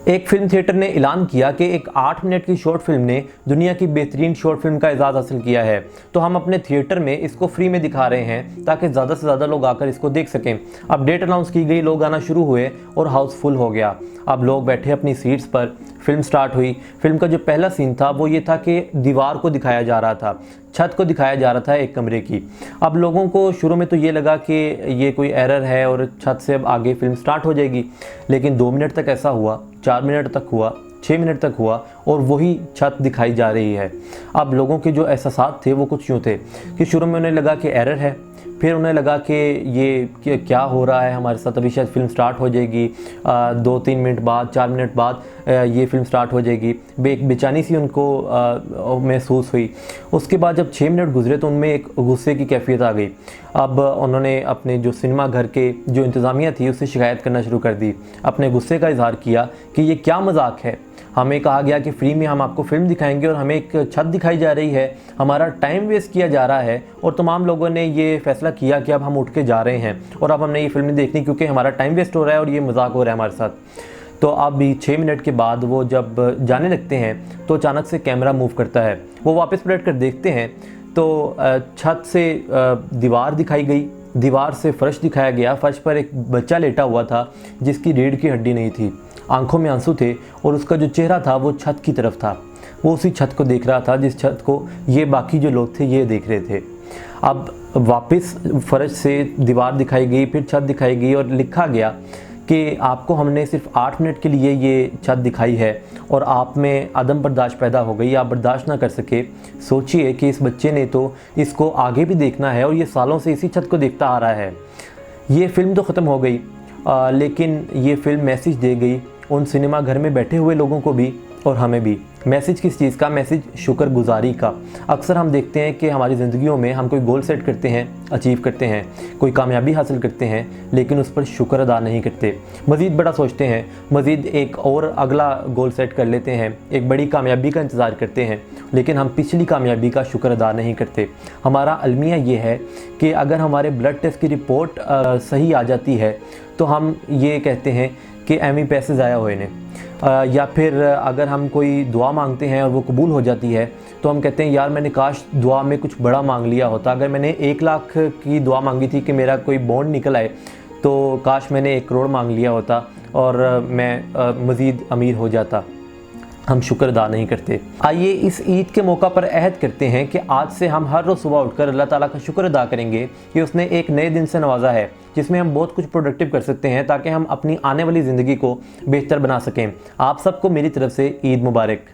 एक film theatre ने ऐलान किया कि एक 8 मिनट की शॉर्ट फिल्म ने दुनिया की बेहतरीन शॉर्ट फिल्म का एजाज़ हासिल किया है। तो हम अपने थिएटर में इसको फ्री में दिखा रहे हैं ताकि ज़्यादा से ज़्यादा लोग आकर इसको देख सकें। अब डेट अनाउंस की गई, लोग आना शुरू हुए और हाउस फुल हो गया। अब लोग बैठे अपनी सीट्स पर, फिल्म स्टार्ट हुई। फिल्म का जो पहला सीन था वो ये था कि दीवार को दिखाया जा रहा था, छत को दिखाया जा रहा था एक कमरे की। अब लोगों को शुरू में तो ये लगा कि ये कोई एरर है और छत से अब आगे फिल्म स्टार्ट हो जाएगी, लेकिन 2 मिनट तक ऐसा हुआ, 4 मिनट तक हुआ, 6 मिनट तक हुआ और वही छत दिखाई जा रही है। अब लोगों के जो एहसास थे वो कुछ यूँ थे कि शुरू में उन्हें लगा कि एरर है, फिर उन्हें लगा कि ये क्या हो रहा है हमारे साथ, अभी शायद फिल्म स्टार्ट हो जाएगी, 2-3 मिनट बाद, 4 मिनट बाद ये फिल्म स्टार्ट हो जाएगी। एक बेचैनी सी उनको महसूस हुई। उसके बाद जब 6 मिनट गुजरे तो उनमें एक गुस्से की कैफियत आ गई। अब उन्होंने अपने जो सिनेमा घर के जो इंतज़ामिया थी उससे शिकायत करना शुरू कर दी, अपने गुस्से का इजहार किया कि ये क्या मजाक है, हमें कहा गया कि फ्री में हम आपको फिल्म दिखाएंगे और हमें एक छत दिखाई जा रही है, हमारा टाइम वेस्ट किया जा रहा है। और तमाम लोगों ने ये फैसला किया कि अब हम उठ के जा रहे हैं और अब हमने ये फिल्म देखनी क्योंकि हमारा टाइम वेस्ट हो रहा है और ये मजाक हो रहा है हमारे साथ। तो अब 6 मिनट के बाद वो जब जाने लगते हैं तो अचानक से कैमरा मूव करता है, वो वापस पलट कर देखते हैं तो छत से दीवार दिखाई गई, दीवार से फर्श दिखाया गया। फर्श पर एक बच्चा लेटा हुआ था जिसकी रीढ़ की हड्डी नहीं थी, आंखों में आंसू थे और उसका जो चेहरा था वो छत की तरफ था। वो उसी छत को देख रहा था जिस छत को ये बाकी जो लोग थे ये देख रहे थे। अब वापस फर्श से दीवार दिखाई गई, फिर छत दिखाई गई और लिखा गया कि आपको हमने सिर्फ 8 मिनट के लिए ये छत दिखाई है और आप में अदम बर्दाश्त पैदा हो गई, आप बर्दाश्त ना कर सके। सोचिए कि इस बच्चे ने तो इसको आगे भी देखना है और ये सालों से इसी छत को देखता आ रहा है। ये फ़िल्म तो ख़त्म हो गई, लेकिन ये फ़िल्म मैसेज दे गई उन सिनेमा घर में बैठे हुए लोगों को भी और हमें भी। मैसेज किस चीज़ का? मैसेज शुक्रगुजारी का। अक्सर हम देखते हैं कि हमारी ज़िंदगियों में हम कोई गोल सेट करते हैं, अचीव करते हैं, कोई कामयाबी हासिल करते हैं, लेकिन उस पर शुक्र अदा नहीं करते। मज़ीद बड़ा सोचते हैं, मज़ीद एक और अगला गोल सेट कर लेते हैं, एक बड़ी कामयाबी का इंतज़ार करते हैं, लेकिन हम पिछली कामयाबी का शुक्र अदा नहीं करते। हमारा अलमिया ये है कि अगर हमारे ब्लड टेस्ट की रिपोर्ट सही आ जाती है तो हम ये कहते हैं कि एमी पैसे ज़ाया हुए ने, या फिर अगर हम कोई दुआ मांगते हैं और वो कबूल हो जाती है तो हम कहते हैं यार मैंने काश दुआ में कुछ बड़ा मांग लिया होता। अगर मैंने 1 लाख की दुआ मांगी थी कि मेरा कोई बॉन्ड निकल आए तो काश मैंने 1 करोड़ मांग लिया होता और मैं मज़ीद अमीर हो जाता। हम शुक्र अदा नहीं करते। आइए इस ईद के मौका पर अहद करते हैं कि आज से हम हर रोज़ सुबह उठकर अल्लाह ताला का शुक्र अदा करेंगे कि उसने एक नए दिन से नवाजा है जिसमें हम बहुत कुछ प्रोडक्टिव कर सकते हैं ताकि हम अपनी आने वाली ज़िंदगी को बेहतर बना सकें। आप सबको मेरी तरफ से ईद मुबारक।